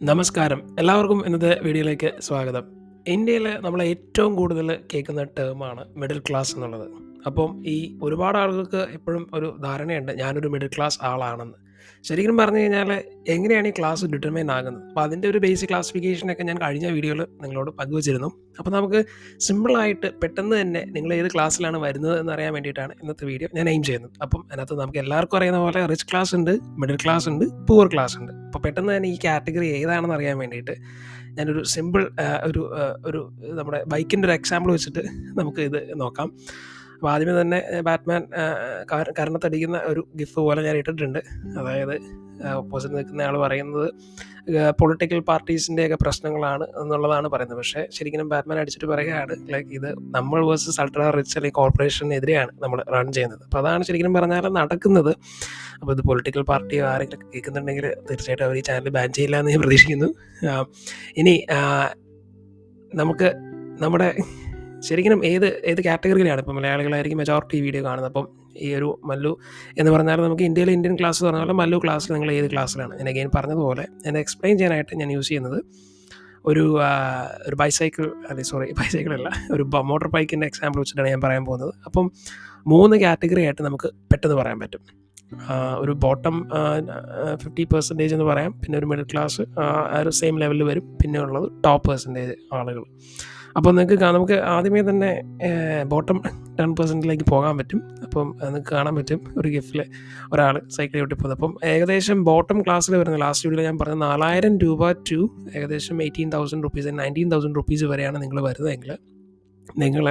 നമസ്കാരം. എല്ലാവർക്കും ഇന്നത്തെ വീഡിയോയിലേക്ക് സ്വാഗതം. ഇന്ത്യയിൽ നമ്മൾ ഏറ്റവും കൂടുതൽ കേൾക്കുന്ന ടേമാണ് മിഡിൽ ക്ലാസ് എന്നുള്ളത്. അപ്പം ഈ ഒരുപാട് ആളുകൾക്ക് എപ്പോഴും ഒരു ധാരണയുണ്ട് ഞാനൊരു മിഡിൽ ക്ലാസ് ആളാണെന്ന്. ശരിക്കും പറഞ്ഞു കഴിഞ്ഞാൽ എങ്ങനെയാണ് ഈ ക്ലാസ് ഡിറ്റർമൈൻ ആകുന്നത്? അപ്പോൾ അതിൻ്റെ ഒരു ബേസിക് ക്ലാസിഫിക്കേഷനൊക്കെ ഞാൻ കഴിഞ്ഞ വീഡിയോയിൽ നിങ്ങളോട് പങ്കുവച്ചിരുന്നു. അപ്പോൾ നമുക്ക് സിമ്പിളായിട്ട് പെട്ടെന്ന് തന്നെ നിങ്ങൾ ഏത് ക്ലാസ്സിലാണ് വരുന്നത് എന്നറിയാൻ വേണ്ടിയിട്ടാണ് ഇന്നത്തെ വീഡിയോ ഞാൻ എയിം ചെയ്യുന്നത്. അപ്പം അതിനകത്ത് നമുക്ക് എല്ലാവർക്കും അറിയുന്ന പോലെ റിച്ച് ക്ലാസ് ഉണ്ട്, മിഡിൽ ക്ലാസ് ഉണ്ട്, പൂവർ ക്ലാസ് ഉണ്ട്. അപ്പോൾ പെട്ടെന്ന് തന്നെ ഈ കാറ്റഗറി ഏതാണെന്ന് അറിയാൻ വേണ്ടിയിട്ട് ഞാനൊരു സിമ്പിൾ ഒരു ഒരു നമ്മുടെ ബൈക്കിൻ്റെ ഒരു എക്സാമ്പിൾ വെച്ചിട്ട് നമുക്ക് ഇത് നോക്കാം. അപ്പോൾ ആദ്യമേ തന്നെ ബാറ്റ്മാൻ കരണത്തടിക്കുന്ന ഒരു ഗിഫ് പോലെ ഞാൻ ഇട്ടിട്ടുണ്ട്. അതായത് ഓപ്പോസിറ്റ് നിൽക്കുന്ന ആൾ പറയുന്നത് പൊളിറ്റിക്കൽ പാർട്ടീസിൻ്റെയൊക്കെ പ്രശ്നങ്ങളാണ് എന്നുള്ളതാണ് പറയുന്നത്. പക്ഷേ ശരിക്കും ബാറ്റ്മാൻ അടിച്ചിട്ട് പറയുകയാണ് ലൈക്ക് ഇത് നമ്മൾ വേഴ്സസ് അൾട്രാ റിച്ച് അല്ലെങ്കിൽ കോർപ്പറേഷനെതിരെയാണ് നമ്മൾ റൺ ചെയ്യുന്നത്. അപ്പോൾ അതാണ് ശരിക്കും പറഞ്ഞാൽ നടക്കുന്നത്. അപ്പോൾ ഇത് പൊളിറ്റിക്കൽ പാർട്ടിയോ ആരെങ്കിലും കേൾക്കുന്നുണ്ടെങ്കിൽ തീർച്ചയായിട്ടും അവർ ഈ ചാനൽ ബാൻ ചെയ്യില്ല എന്ന് ഞാൻ പ്രതീക്ഷിക്കുന്നു. ഇനി നമുക്ക് നമ്മുടെ ശരിക്കും ഏത് കാറ്റഗറിയിലാണ് ഇപ്പോൾ മലയാളികളായിരിക്കും മെജോറിറ്റി വീഡിയോ കാണുന്നത്. അപ്പം ഈ ഒരു മല്ലു എന്ന് പറഞ്ഞാൽ നമുക്ക് ഇന്ത്യയിൽ ഇന്ത്യൻ ക്ലാസ് പറഞ്ഞ പോലെ മല്ലു ക്ലാസ്സിൽ നിങ്ങൾ ഏത് ക്ലാസ്സിലാണ്? ഞാൻ അഗെയിൻ പറഞ്ഞതുപോലെ ഞാൻ എക്സ്പ്ലെയിൻ ചെയ്യാനായിട്ട് ഞാൻ യൂസ് ചെയ്യുന്നത് ഒരു ബൈസൈക്കിൾ ബൈസൈക്കിളല്ല, ഒരു മോട്ടോർ ബൈക്കിൻ്റെ എക്സാമ്പിൾ വെച്ചിട്ടാണ് ഞാൻ പറയാൻ പോകുന്നത്. അപ്പം 3 കാറ്റഗറി ആയിട്ട് നമുക്ക് പെട്ടെന്ന് പറയാൻ പറ്റും. ഒരു ബോട്ടം 50% എന്ന് പറയാം, പിന്നെ ഒരു മിഡിൽ ക്ലാസ് ആ ഒരു സെയിം ലെവലിൽ വരും, പിന്നെ ഉള്ളത് ടോപ്പ് പെർസെൻറ്റേജ് ആളുകൾ. അപ്പോൾ നമുക്ക് ആദ്യമേ തന്നെ ബോട്ടം 10%ലേക്ക് പോകാൻ പറ്റും. അപ്പം നിങ്ങൾക്ക് കാണാൻ പറ്റും ഒരു ഗിഫിൽ ഒരാൾ സൈക്കിൾ ചവിട്ടി പോകുന്നത്. അപ്പം ഏകദേശം ബോട്ടം ക്ലാസ്സിൽ വരുന്ന ലാസ്റ്റ് വീഡിയോയിൽ ഞാൻ പറഞ്ഞത് 4000 രൂപ ടു ഏകദേശം 18,000 റുപ്പീസ് 19,000 റുപ്പീസ് വരെയാണ് നിങ്ങൾ വരുന്നതെങ്കിൽ നിങ്ങൾ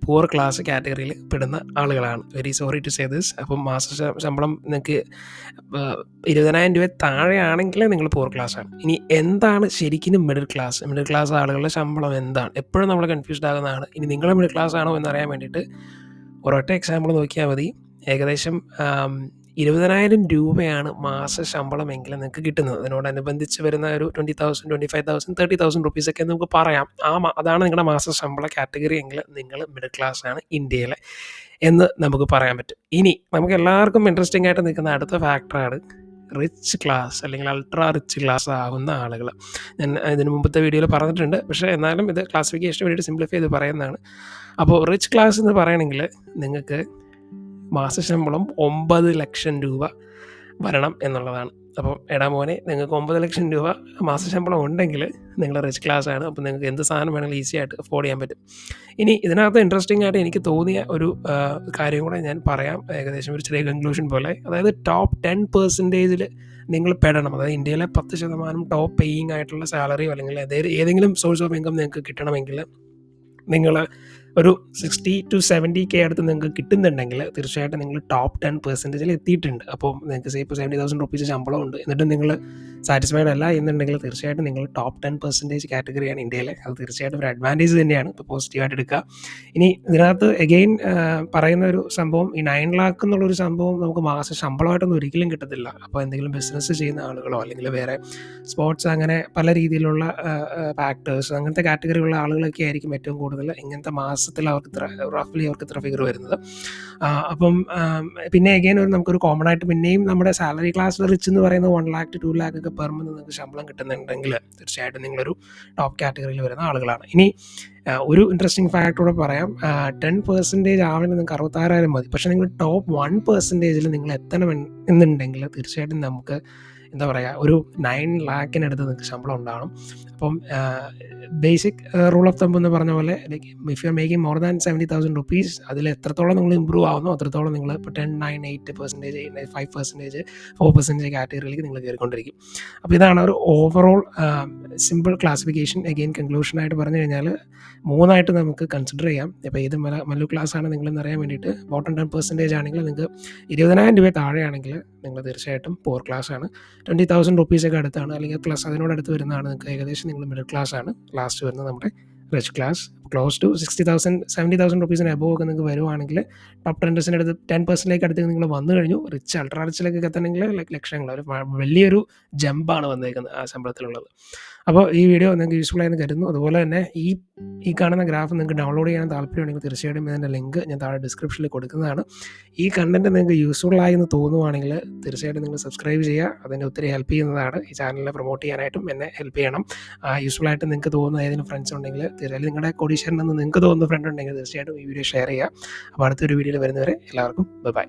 പൂവർ ക്ലാസ് കാറ്റഗറിയിൽ പെടുന്ന ആളുകളാണ്. Very sorry to say this. അപ്പം ശമ്പളം നിങ്ങൾക്ക് 20,000 രൂപ താഴെയാണെങ്കിൽ നിങ്ങൾ പൂവർ ക്ലാസ്സാണ്. ഇനി എന്താണ് ശരിക്കും മിഡിൽ ക്ലാസ് ആളുകളുടെ ശമ്പളം എന്താണ്? എപ്പോഴും നമ്മൾ കൺഫ്യൂസ്ഡ് ആകുന്നതാണ്. ഇനി നിങ്ങൾ മിഡിൽ ക്ലാസ് ആണോ എന്നറിയാൻ വേണ്ടിയിട്ട് ഒരൊറ്റ എക്സാമ്പിൾ നോക്കിയാൽ മതി. ഏകദേശം 20,000 രൂപയാണ് മാസ ശമ്പളമെങ്കിൽ നിങ്ങൾക്ക് കിട്ടുന്നത്. അതിനോടനുബന്ധിച്ച് വരുന്ന ഒരു 20,000, 25,000, 30,000 റുപ്പീസൊക്കെ നമുക്ക് പറയാം. അതാണ് നിങ്ങളുടെ മാസ ശമ്പള കാറ്റഗറി എങ്കിൽ നിങ്ങൾ മിഡിൽ ക്ലാസ് ആണ് ഇന്ത്യയിലെ എന്ന് നമുക്ക് പറയാൻ പറ്റും. ഇനി നമുക്ക് എല്ലാവർക്കും ഇൻട്രസ്റ്റിംഗ് ആയിട്ട് നിൽക്കുന്ന അടുത്ത ഫാക്ടറാണ് റിച്ച് ക്ലാസ് അല്ലെങ്കിൽ അൾട്രാ റിച്ച് ക്ലാസ് ആകുന്ന ആളുകൾ. ഞാൻ ഇതിന് മുമ്പത്തെ വീഡിയോയിൽ പറഞ്ഞിട്ടുണ്ട്, പക്ഷേ എന്നാലും ഇത് ക്ലാസിഫിക്കേഷന് വേണ്ടിയിട്ട് സിംപ്ലിഫൈ ചെയ്ത് പറയുന്നതാണ്. അപ്പോൾ റിച്ച് ക്ലാസ് എന്ന് പറയണമെങ്കിൽ നിങ്ങൾക്ക് മാസശമ്പളം 9 ലക്ഷം രൂപ വരണം എന്നുള്ളതാണ്. അപ്പം എടാ മോനെ, നിങ്ങൾക്ക് 9 ലക്ഷം രൂപ മാസശമ്പളം ഉണ്ടെങ്കിൽ നിങ്ങൾ റിച്ച് ക്ലാസ് ആണ്. അപ്പോൾ നിങ്ങൾക്ക് എന്ത് സാധനം വേണമെങ്കിലും ഈസി ആയിട്ട് അഫോർഡ് ചെയ്യാൻ പറ്റും. ഇനി ഇതിനകത്ത് ഇൻട്രസ്റ്റിംഗ് ആയിട്ട് എനിക്ക് തോന്നിയ ഒരു കാര്യം കൂടെ ഞാൻ പറയാം, ഏകദേശം ഒരു ചെറിയ കൺക്ലൂഷൻ പോലെ. അതായത് ടോപ്പ് 10%ൽ നിങ്ങൾ പെടണം. അതായത് ഇന്ത്യയിലെ 10% ടോപ്പ് പേയിങ് ആയിട്ടുള്ള സാലറിയോ അല്ലെങ്കിൽ ഏതെങ്കിലും സോഴ്സ് ഓഫ് ഇൻകം നിങ്ങൾക്ക് കിട്ടണമെങ്കിൽ നിങ്ങൾ ഒരു 60 to 70K അടുത്ത് നിങ്ങൾക്ക് കിട്ടുന്നുണ്ടെങ്കിൽ തീർച്ചയായിട്ടും നിങ്ങൾ ടോപ്പ് 10%ൽ എത്തിയിട്ടുണ്ട്. അപ്പോൾ നിങ്ങൾക്ക് ഇപ്പോൾ 70,000 റുപ്പീസ് ശമ്പളം ഉണ്ട്, എന്നിട്ട് നിങ്ങൾ സാറ്റിസ്ഫൈഡ് അല്ല എന്നുണ്ടെങ്കിൽ തീർച്ചയായിട്ടും നിങ്ങൾ ടോപ്പ് 10% കാറ്റഗറിയാണ് ഇന്ത്യയിലെ. അത് തീർച്ചയായിട്ടും ഒരു അഡ്വാൻറ്റേജ് തന്നെയാണ്, ഇപ്പോൾ പോസിറ്റീവായിട്ട് എടുക്കുക. ഇനി ഇതിനകത്ത് എഗെയിൻ പറയുന്ന ഒരു സംഭവം, ഈ 9 lakh എന്നുള്ളൊരു സംഭവം നമുക്ക് മാസ ശമ്പളമായിട്ടൊന്നും ഒരിക്കലും കിട്ടത്തില്ല. അപ്പോൾ എന്തെങ്കിലും ബിസിനസ് ചെയ്യുന്ന ആളുകളോ അല്ലെങ്കിൽ വേറെ സ്പോർട്സ് അങ്ങനെ പല രീതിയിലുള്ള ഫാക്ടേഴ്സ് അങ്ങനത്തെ കാറ്റഗറിയുള്ള ആളുകളൊക്കെ ആയിരിക്കും ഏറ്റവും കൂടുതൽ ഇങ്ങനത്തെ മാസത്തിൽ റഫ്ലി അവർക്ക് ഇത്ര ഫിഗർ വരുന്നത്. അപ്പം പിന്നെ അഗെയിൻ നമുക്കൊരു കോമൺ ആയിട്ട് പിന്നെയും നമ്മുടെ സാലറി ക്ലാസ്സിൽ റിച്ച് എന്ന് പറയുന്നത് 1 lakh to 2 lakh ഒക്കെ പെർ മന്ത് നിങ്ങൾക്ക് ശമ്പളം കിട്ടുന്നുണ്ടെങ്കിൽ തീർച്ചയായിട്ടും നിങ്ങളൊരു ടോപ്പ് കാറ്റഗറിയിൽ വരുന്ന ആളുകളാണ്. ഇനി ഒരു ഇൻട്രസ്റ്റിംഗ് ഫാക്ടറോടെ പറയാം, 10% ആവണമെങ്കിൽ നിങ്ങൾക്ക് 66,000 മതി. പക്ഷേ നിങ്ങൾ ടോപ്പ് 1%ൽ നിങ്ങൾ എത്തണം എന്നുണ്ടെങ്കിൽ തീർച്ചയായിട്ടും നമുക്ക് എന്താ പറയുക, ഒരു 9 lakhനടുത്ത് നിങ്ങൾക്ക് ശമ്പളം ഉണ്ടാവണം. അപ്പം ബേസിക് റൂൾ ഓഫ് തമ്പ് എന്ന് പറഞ്ഞ പോലെ like if you are making more than 70,000 rupees അതിൽ എത്രത്തോളം നിങ്ങൾ ഇമ്പ്രൂവ് ആവുന്നു അത്രത്തോളം നിങ്ങൾ ഇപ്പോൾ 10, 9, 8%, 5%, 4% കാറ്റഗറിയിലേക്ക് നിങ്ങൾ കയറിക്കൊണ്ടിരിക്കും. അപ്പോൾ ഇതാണ് ഒരു ഓവറോൾ സിമ്പിൾ ക്ലാസിഫിക്കേഷൻ. അഗെയിൻ കൺക്ലൂഷനായിട്ട് പറഞ്ഞു കഴിഞ്ഞാൽ 3 നമുക്ക് കൺസിഡർ ചെയ്യാം. ഇപ്പോൾ ഏത് മല്ലു ക്ലാസ് ആണ് നിങ്ങളെന്ന് അറിയാൻ വേണ്ടിയിട്ട് ബോട്ടം 10% ആണെങ്കിൽ നിങ്ങൾക്ക് 20,000 രൂപ താഴെയാണെങ്കിൽ നിങ്ങൾ തീർച്ചയായിട്ടും പൂവർ ക്ലാസ് ആണ്. 20,000 റുപ്പീസൊക്കെ അടുത്താണ് അല്ലെങ്കിൽ പ്ലസ് അതിനോടടുത്ത് വരുന്നതാണ് നിങ്ങൾക്ക് ഏകദേശം നിങ്ങൾ മിഡിൽ ക്ലാസ് ആണ്. ലാസ്റ്റ് വരുന്നത് നമ്മുടെ റിച്ച് ക്ലാസ്. ക്ലോസ് ടു 60,000 70,000 റുപ്പീസിന് എബോവ് ഒക്കെ നിങ്ങൾക്ക് വരുവാണെങ്കിൽ ടോപ്പ് ട്രെൻഡേഴ്സിൻ്റെ അടുത്ത് 10% അടുത്ത് നിങ്ങൾ വന്നു കഴിഞ്ഞു. റിച്ച് അൾട്രാ റിച്ചിലേക്കൊക്കെ എത്തണമെങ്കിൽ ലക്ഷങ്ങൾ ഒരു വലിയൊരു ജമ്പാണ് വന്നേക്കുന്നത് ആ ശമ്പളത്തിലുള്ളത്. അപ്പോൾ ഈ വീഡിയോ നിങ്ങൾക്ക് യൂസ്ഫുൾ ആയെന്ന് കരുതുന്നു. അതുപോലെ തന്നെ ഈ കാണുന്ന ഗ്രാഫ് നിങ്ങൾക്ക് ഡൗൺലോഡ് ചെയ്യാൻ താല്പര്യമുണ്ടെങ്കിൽ തീർച്ചയായിട്ടും ഇതിൻ്റെ ലിങ്ക് ഞാൻ താഴെ ഡിസ്ക്രിപ്ഷനിൽ കൊടുക്കുന്നതാണ്. ഈ കണ്ടൻറ്റ് നിങ്ങൾക്ക് യൂസ്ഫുൾ ആയി എന്ന് തോന്നുവാണെങ്കിൽ തീർച്ചയായിട്ടും നിങ്ങൾ സബ്സ്ക്രൈബ് ചെയ്യുക. അതിൻ്റെ ഒത്തിരി ഹെൽപ്പ് ചെയ്യുന്നതാണ്. ഈ ചാനലിനെ പ്രൊമോട്ട് ചെയ്യാനായിട്ടും എന്നെ ഹെൽപ്പ് ചെയ്യണം. യൂസ്ഫുൾ ആയിട്ട് നിങ്ങൾക്ക് തോന്നുന്ന ഏതെങ്കിലും ഫ്രണ്ട്സ് ഉണ്ടെങ്കിൽ തീർച്ചയായും നിങ്ങളുടെ കോടീശ്വരൻ എന്ന് നിങ്ങൾക്ക് തോന്നുന്ന ഫ്രണ്ട് ഉണ്ടെങ്കിൽ തീർച്ചയായിട്ടും ഈ വീഡിയോ ഷെയർ ചെയ്യുക. അപ്പോൾ അടുത്തൊരു വീഡിയോയിൽ വരുന്നവരെ എല്ലാവർക്കും ബൈ.